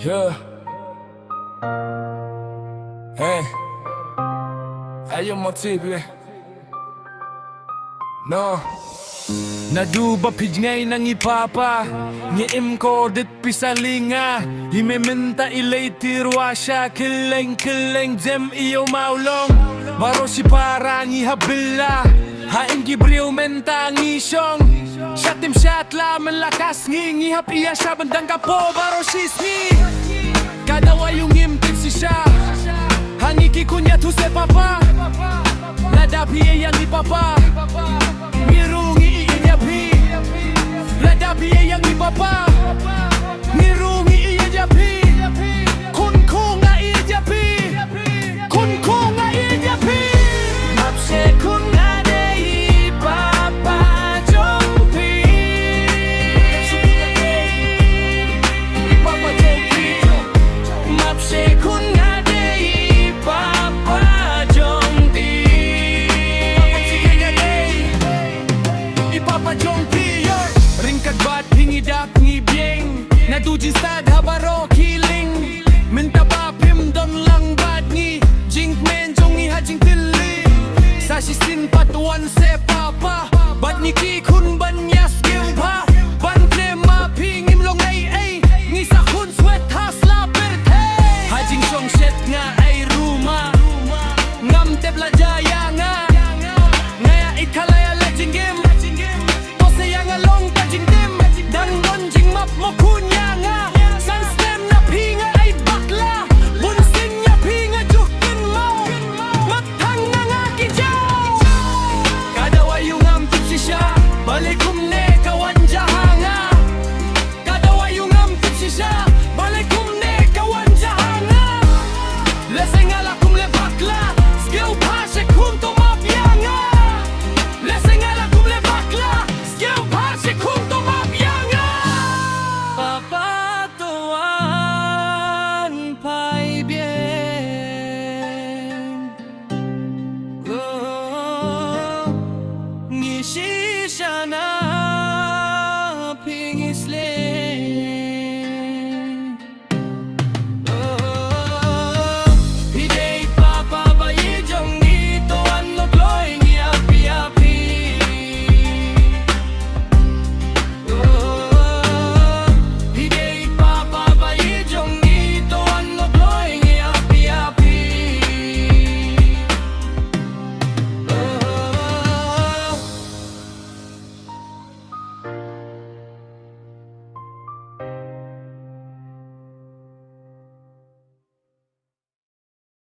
Yeah. Hey. Ayo mo TV. No. Naduba pijngay ng ipapa Ngiim ko dit pisalinga Himimenta ilay tirwa siya Kileng jem iyo maulong Baro si para ngi habila Haing gibriw menta ngisyong Shatim shat laman lakas ngi hap iya siya bandang kapo baro sisni Kadawa yung imtip si siya Hangiki kunya tu se papa Ladapi yang ipapa Ngirungi Ladapi yang ipapa Ngiru